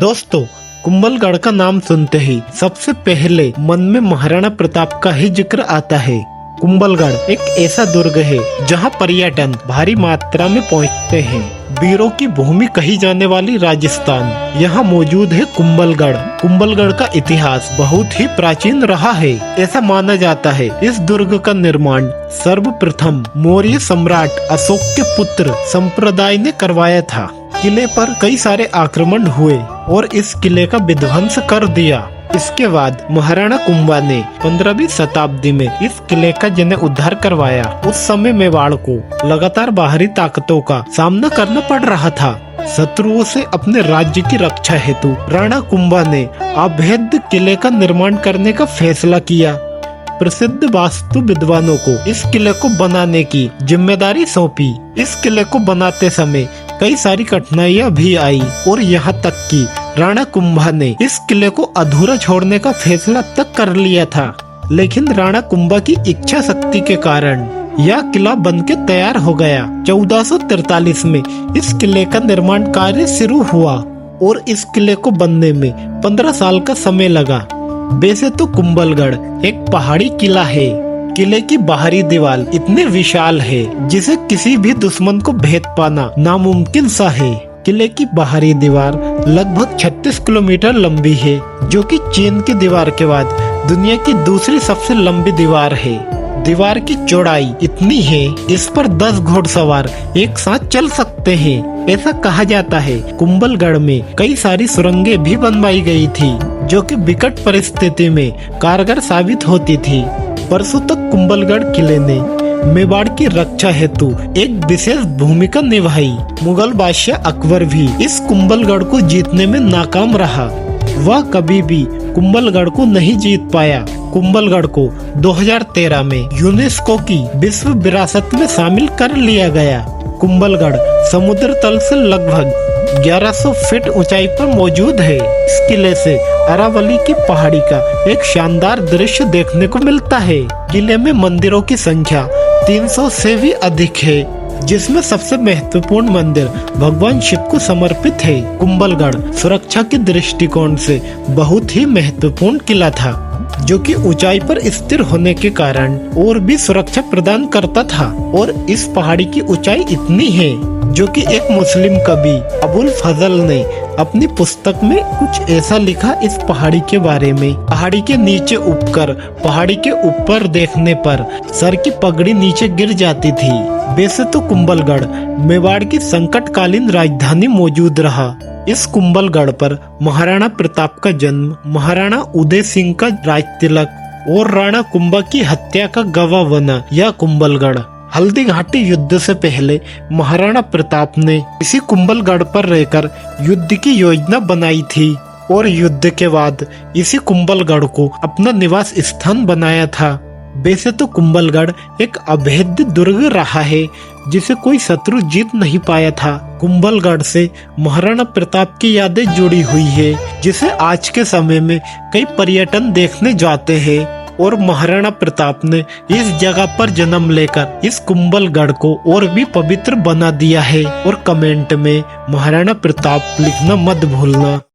दोस्तों, कुंभलगढ़ का नाम सुनते ही सबसे पहले मन में महाराणा प्रताप का ही जिक्र आता है। कुंभलगढ़ एक ऐसा दुर्ग है जहां पर्यटन भारी मात्रा में पहुंचते हैं। वीरों की भूमि कही जाने वाली राजस्थान यहाँ मौजूद है कुंभलगढ़। कुंभलगढ़ का इतिहास बहुत ही प्राचीन रहा है। ऐसा माना जाता है इस दुर्ग का निर्माण सर्वप्रथम मौर्य सम्राट अशोक के पुत्र संप्रदाय ने करवाया था। किले पर कई सारे आक्रमण हुए और इस किले का विध्वंस कर दिया। इसके बाद महाराणा कुंभा ने 15वीं शताब्दी में इस किले का जीर्णोद्धार करवाया। उस समय मेवाड़ को लगातार बाहरी ताकतों का सामना करना पड़ रहा था। शत्रुओं से अपने राज्य की रक्षा हेतु राणा कुंभा ने अभेद्य किले का निर्माण करने का फैसला किया। प्रसिद्ध वास्तु विद्वानों को इस किले को बनाने की जिम्मेदारी सौंपी। इस किले को बनाते समय कई सारी कठिनाइयां भी आई और यहाँ तक कि राणा कुंभा ने इस किले को अधूरा छोड़ने का फैसला तक कर लिया था। लेकिन राणा कुंभा की इच्छा शक्ति के कारण यह किला बनके तैयार हो गया। 1443 में इस किले का निर्माण कार्य शुरू हुआ और इस किले को बनने में 15 साल का समय लगा। वैसे तो कुंभलगढ़ एक पहाड़ी किला है। किले की बाहरी दीवार इतनी विशाल है जिसे किसी भी दुश्मन को भेद पाना नामुमकिन सा है। किले की बाहरी दीवार लगभग 36 किलोमीटर लंबी है, जो कि चीन की दीवार के बाद दुनिया की दूसरी सबसे लंबी दीवार है। दीवार की चौड़ाई इतनी है इस पर 10 घोड़सवार एक साथ चल सकते हैं। ऐसा कहा जाता है कुंभलगढ़ में कई सारी सुरंगें भी बनवाई गई थी, जो कि विकट परिस्थिति में कारगर साबित होती थी। वर्षों तक कुंभलगढ़ किले ने मेवाड़ की रक्षा हेतु एक विशेष भूमिका निभाई। मुगल बादशाह अकबर भी इस कुंभलगढ़ को जीतने में नाकाम रहा। वह कभी भी कुंभलगढ़ को नहीं जीत पाया। कुंभलगढ़ को 2013 में यूनेस्को की विश्व विरासत में शामिल कर लिया गया। कुंभलगढ़ समुद्र तल से लगभग 1100 फीट ऊंचाई पर मौजूद है। इस किले से अरावली की पहाड़ी का एक शानदार दृश्य देखने को मिलता है। किले में मंदिरों की संख्या 300 से भी अधिक है, जिसमें सबसे महत्वपूर्ण मंदिर भगवान शिव को समर्पित है। कुंभलगढ़ सुरक्षा के दृष्टिकोण से बहुत ही महत्वपूर्ण किला था, जो कि ऊंचाई पर स्थिर होने के कारण और भी सुरक्षा प्रदान करता था। और इस पहाड़ी की ऊंचाई इतनी है जो कि एक मुस्लिम कवि अबुल फजल ने अपनी पुस्तक में कुछ ऐसा लिखा इस पहाड़ी के बारे में। पहाड़ी के नीचे उठकर पहाड़ी के ऊपर देखने पर सर की पगड़ी नीचे गिर जाती थी। वैसे तो कुंभलगढ़ मेवाड़ की संकटकालीन राजधानी मौजूद रहा। इस कुंभलगढ़ पर महाराणा प्रताप का जन्म, महाराणा उदय सिंह का राजतिलक और राणा कुंभा की हत्या का गवाह बना यह कुंभलगढ़। हल्दी घाटी युद्ध से पहले महाराणा प्रताप ने इसी कुंभलगढ़ पर रहकर युद्ध की योजना बनाई थी और युद्ध के बाद इसी कुंभलगढ़ को अपना निवास स्थान बनाया था। वैसे तो कुंभलगढ़ एक अभेद्य दुर्ग रहा है जिसे कोई शत्रु जीत नहीं पाया था। कुंभलगढ़ से महाराणा प्रताप की यादें जुड़ी हुई है, जिसे आज के समय में कई पर्यटन देखने जाते हैं। और महाराणा प्रताप ने इस जगह पर जन्म लेकर इस कुंभलगढ़ को और भी पवित्र बना दिया है। और कमेंट में महाराणा प्रताप लिखना मत भूलना।